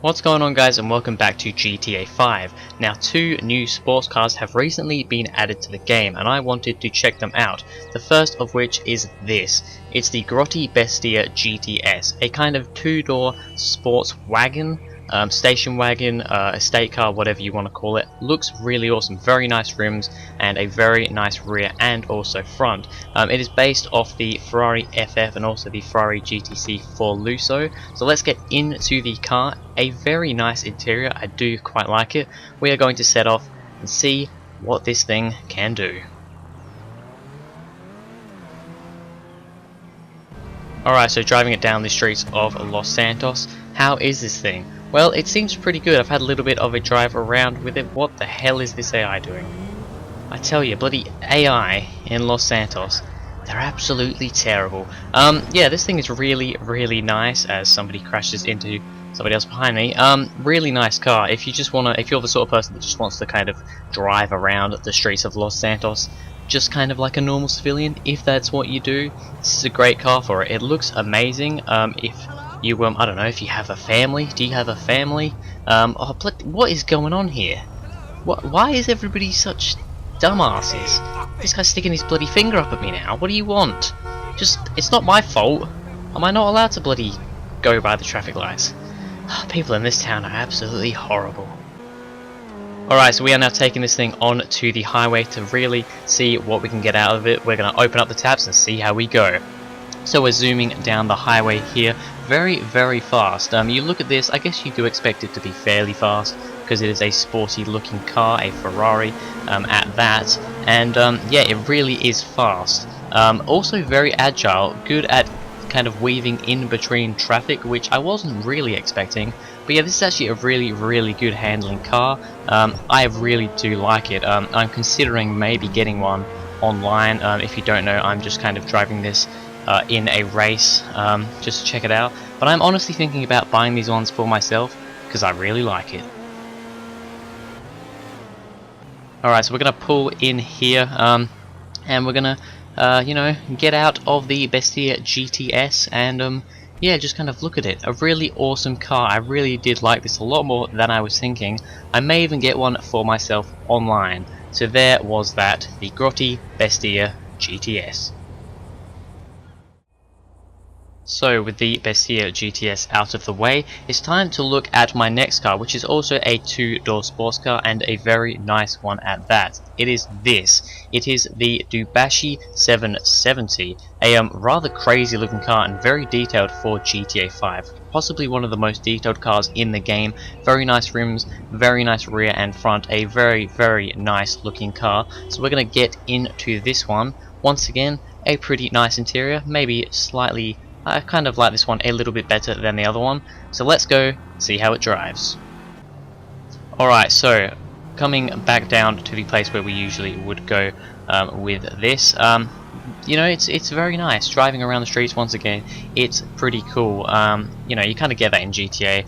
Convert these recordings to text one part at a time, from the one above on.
What's going on, guys, and welcome back to GTA 5. Now, 2 new sports cars have recently been added to the game, and I wanted to check them out. The first of which is this. It's the Grotti Bestia GTS, a kind of 2-door sports wagon, station wagon, estate car, whatever you want to call it. Looks really awesome, very nice rims and a very nice rear and also front. It is based off the Ferrari FF and also the Ferrari GTC 4 Lusso. So let's get into the car. A very nice interior, I do quite like it. We are going to set off and see what this thing can do. Alright, so driving it down the streets of Los Santos, how is this thing? Well, it seems pretty good. I've had a little bit of a drive around with it. What the hell is this AI doing? I tell you, bloody AI in Los Santos, they're absolutely terrible. Yeah, this thing is really, really nice as somebody crashes into somebody else behind me. Really nice car. If you just wanna, if you're the sort of person that just wants to kind of drive around the streets of Los Santos, just kind of like a normal civilian, if that's what you do, this is a great car for it. It looks amazing. If you I don't know, if you have a family, do you have a family? Oh, what is going on here? Why is everybody such dumbasses? This guy's sticking his bloody finger up at me now. What do you want? Just, it's not my fault. Am I not allowed to bloody go by the traffic lights? People in this town are absolutely horrible. Alright, so we are now taking this thing on to the highway to really see what we can get out of it. We're going to open up the taps and see how we go. So we're zooming down the highway here very, very fast. You look at this, I guess you do expect it to be fairly fast because it is a sporty looking car, a Ferrari at that. And yeah, it really is fast. Also very agile, good at kind of weaving in between traffic, which I wasn't really expecting. But yeah, this is actually a really, really good handling car. I really do like it. I'm considering maybe getting one online. If you don't know, I'm just kind of driving this in a race just to check it out. But I'm honestly thinking about buying these ones for myself because I really like it. Alright, so we're going to pull in here and we're going to you know, get out of the Bestia GTS and yeah, just kind of look at it. A really awesome car. I really did like this a lot more than I was thinking. I may even get one for myself online. So there was that, the Grotti Bestia GTS. So with the Bestia GTS out of the way, it's time to look at my next car, which is also a 2-door sports car and a very nice one at that. It is this. It is the Dewbauchee Seven-70, a rather crazy looking car and very detailed for GTA 5. Possibly one of the most detailed cars in the game. Very nice rims, very nice rear and front, a very, very nice looking car. So we're going to get into this one. Once again, a pretty nice interior, maybe slightly, I kind of like this one a little bit better than the other one. So let's go see how it drives. Alright, so coming back down to the place where we usually would go with this. You know, it's very nice. Driving around the streets, once again, it's pretty cool. You know, you kind of get that in GTA.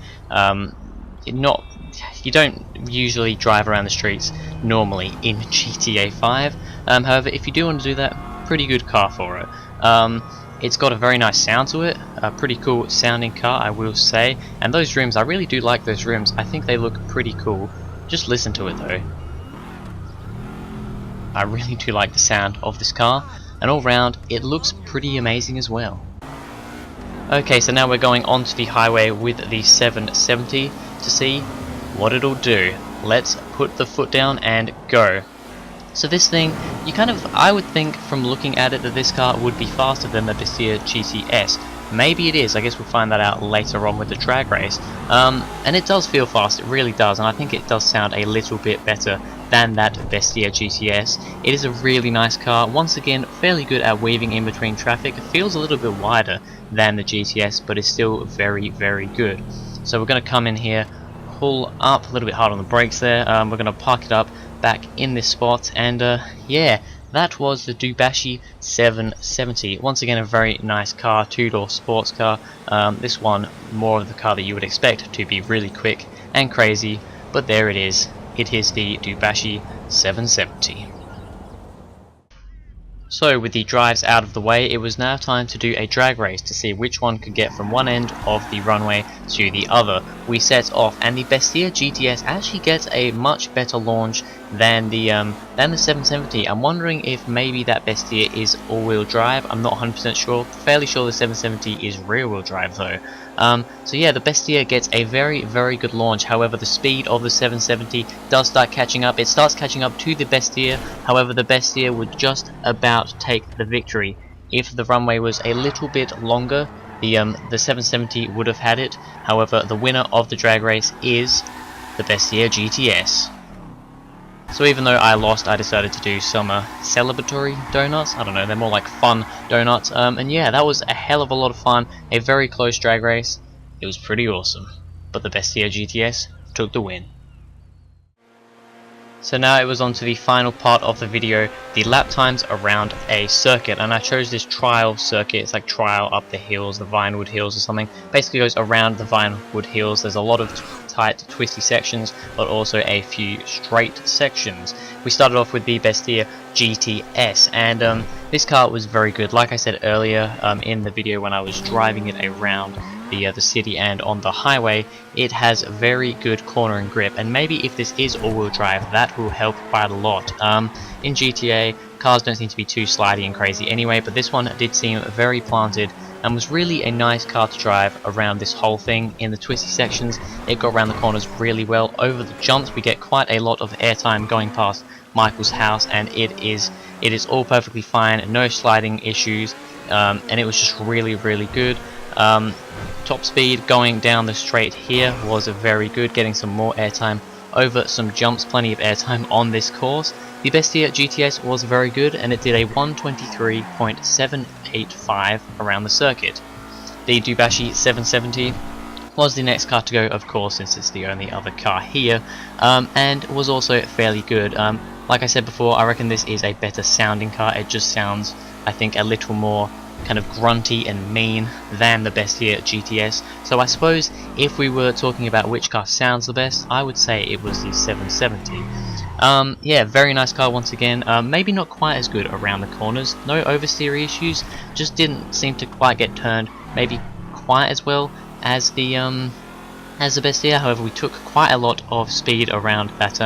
You don't usually drive around the streets normally in GTA 5. However, if you do want to do that, pretty good car for it. It's got a very nice sound to it, a pretty cool sounding car, I will say. And those rims, I really do like those rims. I think they look pretty cool. Just listen to it though. I really do like the sound of this car, and all round it looks pretty amazing as well. Okay, so now we're going onto the highway with the 770 to see what it'll do. Let's put the foot down and go. So this thing, you kind of, I would think from looking at it that this car would be faster than the Bestia GTS. Maybe it is, I guess we'll find that out later on with the drag race. And it does feel fast, it really does, and I think it does sound a little bit better than that Bestia GTS. It is a really nice car, once again fairly good at weaving in between traffic. It feels a little bit wider than the GTS, but is still very, very good. So we're going to come in here, pull up a little bit hard on the brakes there, we're going to park it up back in this spot, and yeah, that was the Dewbauchee 770. Once again, a very nice car, 2-door sports car. This one more of the car that you would expect to be really quick and crazy, but there it is. It is the Dewbauchee 770. So with the drives out of the way, it was now time to do a drag race to see which one could get from one end of the runway to the other. We set off, and the Bestia GTS actually gets a much better launch than the 770. I'm wondering if maybe that Bestia is all-wheel drive. I'm not 100% sure. Fairly sure the 770 is rear-wheel drive though. So yeah, the Bestia gets a very good launch. However, the speed of the 770 does start catching up. It starts catching up to the Bestia. However, the Bestia would just about take the victory. If the runway was a little bit longer, the 770 would have had it. However, the winner of the drag race is the Bestia GTS. So even though I lost, I decided to do some celebratory donuts. I don't know, they're more like fun donuts. And yeah, that was a hell of a lot of fun. A very close drag race. It was pretty awesome. But the Bestia GTS took the win. So now it was on to the final part of the video, the lap times around a circuit, and I chose this trial circuit. It's like trial up the hills, the Vinewood Hills or something. Basically goes around the Vinewood Hills. There's a lot of tight, twisty sections, but also a few straight sections. We started off with the Bestia GTS, and this car was very good. Like I said earlier in the video when I was driving it around the city and on the highway, it has very good cornering grip, and maybe if this is all-wheel drive, that will help quite a lot. In GTA, cars don't seem to be too slidey and crazy anyway, but this one did seem very planted and was really a nice car to drive around this whole thing. In the twisty sections, it got around the corners really well. Over the jumps, we get quite a lot of airtime going past Michael's house, and it is all perfectly fine, no sliding issues, and it was just really good. Top speed going down the straight here was very good, getting some more airtime over some jumps, plenty of airtime on this course. The Bestia GTS was very good, and it did a 123.785 around the circuit. The Dewbauchee 770 was the next car to go, of course, since it's the only other car here, and was also fairly good. Like I said before, I reckon this is a better sounding car. It just sounds, I think, a little more kind of grunty and mean than the Bestia GTS. So I suppose if we were talking about which car sounds the best, I would say it was the 770. Yeah, very nice car once again. Maybe not quite as good around the corners. No oversteer issues. Just didn't seem to quite get turned maybe quite as well as the Bestia. However, we took quite a lot of speed around that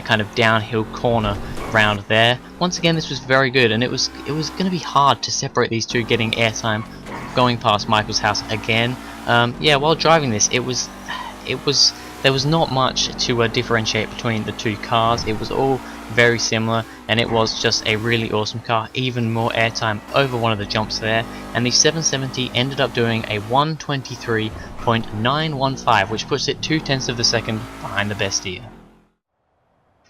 kind of downhill corner round there. Once again, this was very good, and it was going to be hard to separate these two, getting airtime going past Michael's house again. Yeah, while driving this, there was not much to differentiate between the two cars. It was all very similar, and it was just a really awesome car. Even more airtime over one of the jumps there, and the 770 ended up doing a 123.915, which puts it 0.2 of a second behind the Bestia.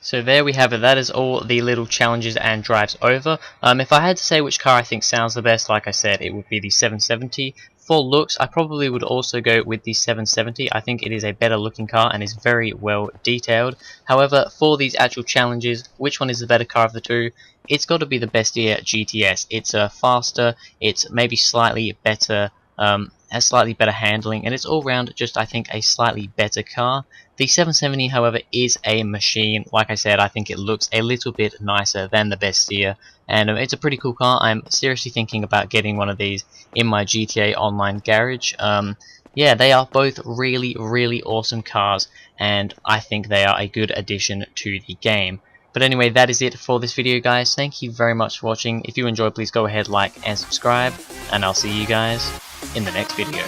So there we have it. That is all the little challenges and drives over. If I had to say which car I think sounds the best, like I said, it would be the 770. For looks, I probably would also go with the 770. I think it is a better looking car and is very well detailed. However, for these actual challenges, which one is the better car of the two? It's got to be the Bestia GTS. It's faster, it's maybe slightly better, has slightly better handling, and it's all round just, I think, a slightly better car. The 770, however, is a machine. Like I said, I think it looks a little bit nicer than the Bestia, and it's a pretty cool car. I'm seriously thinking about getting one of these in my GTA Online garage. Yeah, they are both really awesome cars, and I think they are a good addition to the game. But anyway, that is it for this video, guys. Thank you very much for watching. If you enjoyed, please go ahead, like and subscribe, and I'll see you guys in the next video.